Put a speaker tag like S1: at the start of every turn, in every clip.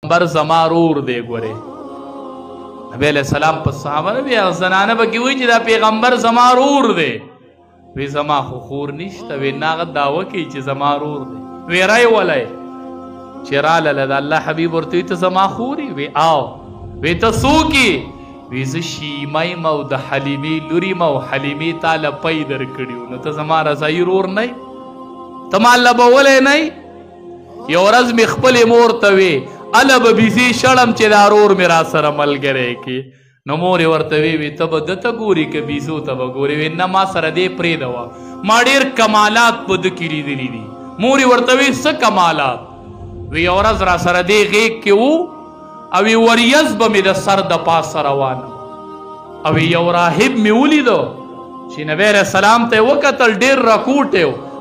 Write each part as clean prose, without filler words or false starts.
S1: پیغمبر زما رور دی ګورې نبی علیہ السلام په صحابه نه بیا زنانه به کې وایي چې دا پیغمبر زما رور دی وی زما خو خور نشته وی ناغه دعوه کوي چې زما رور دی وی رای ولی چې راله د الله حبیب ورته وي ته زما خور یې وی آو وی ته څوک یې وی زه شیمه یم او د حلیمې لور یم او حلیمې تا له پی درکړي نو ته زما رضایي رور نه یې ته ما لبولی نه یې یو ورځ مې خپلې مور ته وی اله به بیزي شړم چې دا رور مې را سره ملګری کړي نو مور یې ورته وی ته به ده ته ګوري که بیزو ته به ګورې وی نه ما سره دې پرېږده ما ډېر کمالات په ده کې لیدلي دي مور یې ورته وی څه کمالات وی یوه ورځ را سره دې غېږ کې و او وی وریځ به مې د سر د پاسه روانه او یو راهب مې ولیدو چې نبی علیه السلام ته یې وکتل ډېر رکوټ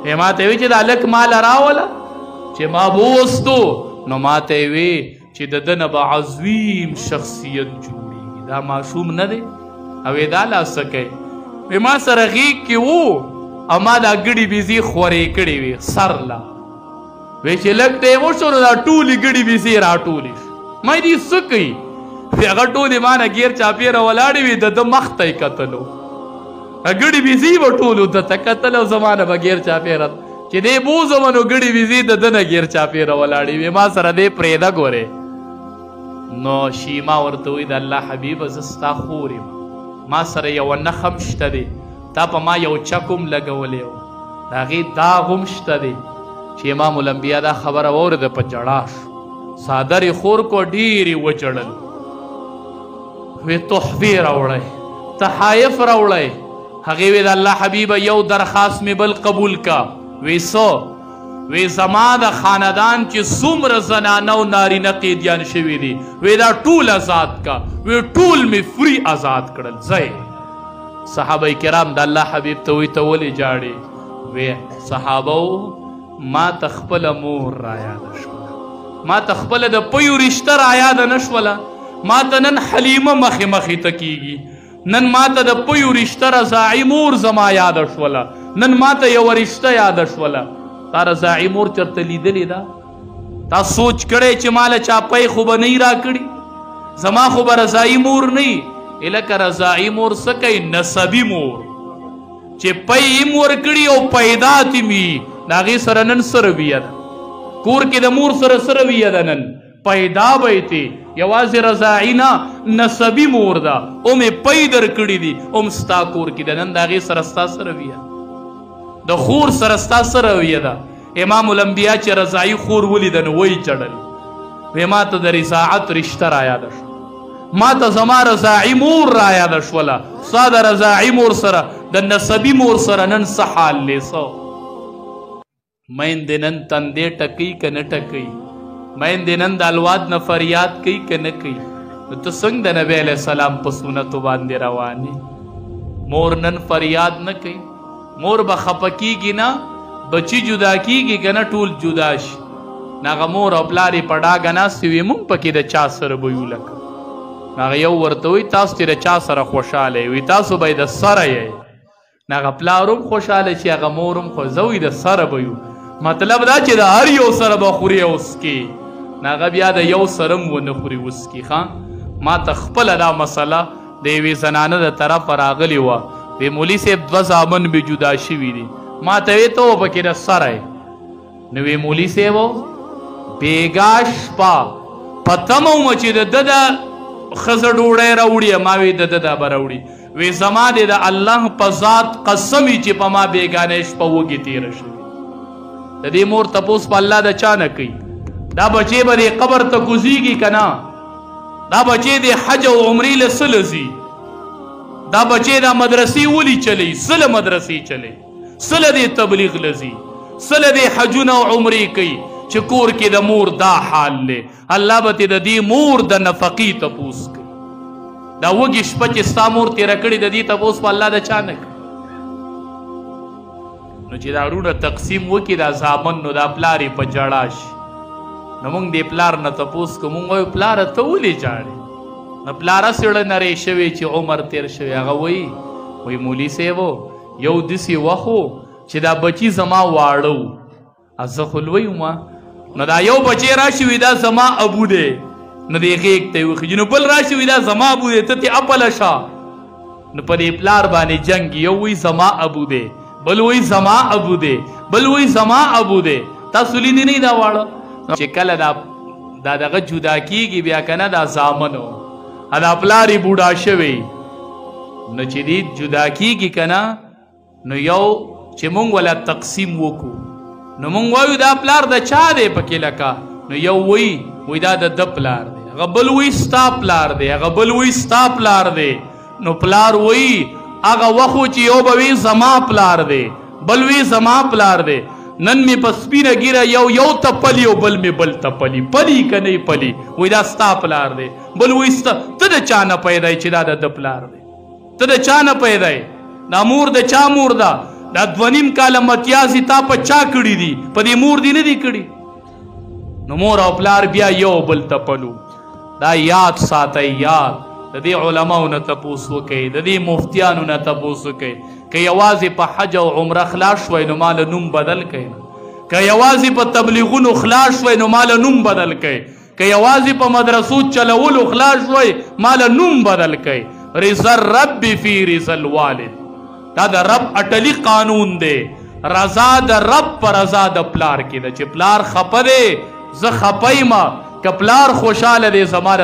S1: یې ما ته وی چې دا هلک ماله راوله چې ما بوستو نو ما ته یې وی چې د ده نه به عظیم شخصیت جوړېږي دا ماشوم نه دی او یې دا لا څه کوي وی ما سره غېږ کې و او ما دا ګډې بیزي خورې کړې وي سر لا وی چې لږ ټیم وشو نو دا ټولې ګډې بیزي راټولې شو ما دې څه کوي وی هغه ټولې ما نه ګیر چاپېره ولاړې وي د ده مخ ته یې کتلو ګډې بیزي به ټولو ده ته کتل او زما نه به ګیر چاپېره چې دې بوزم نو ګډې بیزي د ده نه ګیر چاپېره ولاړې وي ما سره دې پرېږده ګورې نو شیما ورته وایي د الله حبیبه زه ستا خور یم ما سره یوه نښه هم شته دی تا په ما یو چک هم لګولی و د هغې داغ هم شته دی چې امام الانبیا دا خبره واورېده په جړا شو څادر یې خور کو ډېرې وچړل وی تحفې راوړی تحایف راوړی هغې وی د الله حبیبه یو درخواست مې بل قبول کا وی څه وی زما د خاندان چې څومره زنانه او نارینه قیدیان شوي دي وی دا ټول آزاد کا وی ټول مې فری آزاد کړل ځئ صحابه کرام د الله حبیب ته وی ته ولې جاړې وی صحابه ما ته خپله مور رایاده شوله ما ته خپله د پیو رشته رایاده نه شوله ما ته نن حلیمه مخې مخې ته کیږي نن ما ته د پیو رشته رضاعي مور زما یاده شوله نن ما ته یوه رشته یاده شوله تا رضاعي مور چرته لیدلې ده تا سوچ کړی چې ما له چا پی خو به نه راکړي زما خو به رضاعي مور نه وي لکه رضاعي مور څه کوي نسبي مور چې پی هم ورکړي او پیدات هم وي د هغې سره نن څه رویه ده کور کې د مور سره څه رویه ده نن پیدا به یې تې یوازې رضاعي نه نسبي مور ده او مې پی درکړي دي هم ستا کور کې ده نن د هغې سره ستا څه رویه د خور سره ستا څه رویه ده امام الانبیا چې رضاعي خور ولیده نو وی چړل وی ما ته د رضاعت رشته رایاده شو ما ته زما رضاعي مور رایاده شوله ستا د رضاعي مور سره د نسبي مور سره نن څه حال دی څه میندې نن تندې ټکوي که نه ټکوي میندې نن د الواد نه فریاد کوي که نه کوي نو ته څنګه د نبی علیه السلام په سنتو باندې روانې مور نن فریاد نه کوي مور به خفه کیږي نه بچی جدا کیږي که نه ټول جدا شي هغه مور او پلار یې په ډاګه ناستې وي موږ پکې د چا سره به یو لکه هغه یو ورته وایي تاسو چې د چا سره خوشحاله یې وي تاسو به یې د سره یې هغه پلار هم خوشحاله شي هغه مور هم خو زه وایي د سره به یو مطلب دا چې د هر یو سره به خوري او څکي هغه بیا د یو سره هم ونه خوري وڅکي ښه ما ته خپله دا مسله د یوې زنانه د طرفه راغلې وه وی مولي صاحب دوه زامن به جدا شوي دي ما ته وی ته پکې د سره یې نو وی مولي صاحب بېګا شپه په تمه ومه چې د ده د ښځه ډوډۍ راوړي ما وی د ده دا به راوړي وی زما دی د الله په ذات قسم چې په ما بېګانۍ شپه وږې تېره شوې د دې مور تپوس په الله د چا نه کوي دا بچې به دې قبر ته کوزیږي که نه دا بچې دې حج او عمرې له څه له ځي دا بچې دا مدرسې ولي چلی څه له مدرسې چلی څه له دې تبلیغ له ځي څه له دې حجونه او عمرې کوي چې کور کې د مور دا حال دی الله به تې د دې مور د نفقې تپوس کوي دا وږې شپه چې ستا مور تېره کړې د دې تپوس په الله د چا نه کوي نو چې دا وروڼه تقسیم وکړي دا زامن نو دا پلار یې په جړا شي نو موږ دې پلار نه تپوس کوو موږ وایو پلاره ته ولې جاړې نو پلاره سړه نری شوی چې عمر تیر شوی هغه وایي مولي صاحب یو داسې وخت و چې دا بچي زما واړه و زه خو لوی وم نو دا یو بچی راشي وي دا زما ابو دی نو دې غېږ ته یې وخېږي. نو بل راشي وایي دا زما ابو دی ته ترې اپله شه. نو په دې پلار باندې جنګ، یو وایي زما ابو دی، بل وایي زما ابو دی، بل وایي زما ابو دی. تاسو لیدي نه دا واړه چې کله دا دغه جدا کېږي بیا که نه دا زامن و دا پلار یې بوډا شوی، نو چې دې جدا کېږي که نه نو یو چې مونږ ولا تقسیم وکړو نو مونږ وایو دا پلار د چا دی پکې لکه، نو یو وایي دا د ده پلار دی، هغه بل وایي ستا پلار دی، هغه بل وایي ستا پلار دی. نو پلار وایي هغه وخت چې یو به وایي زما پلار دی، بل وایي زما پلار دی. نن مې په سپینه ګیره یو تپلی او بل مې بل تپلی، پلی که نه پلی، وایي دا ستا پلار دی، بل وایي ستا. ته د چا نه پیدا چې دا د ده پلار دی؟ ته د چا نه پیدا یې؟ دا مور د چا مور ده؟ دا 2.5 کاله متیازې تا په چا کړي دي؟ په دې مور دي نه دي کړي؟ نو مور او پلار بیا یو بل تپلو. دا یاد ساتئ، یاد د دې علماو نه تپوس وکئ، د دې مفتیانو نه تپوس وکئ. که یوازې په حج او عمره خلاص شوئ نو ماله نوم بدل کئ، که یوازې په تبلیغونو خلاص شوئ نو ماله نوم بدل کئ، که یوازې په مدرسو چلولو خلاص شوئ ماله نوم بدل کئ. رضا الرب فی رضا الوالد، دا د رب اټلی قانون دی. رضا د رب په رضا د پلار کې ده، چې پلار خفه دی زه خفه یم، که پلار خوشحاله دی زما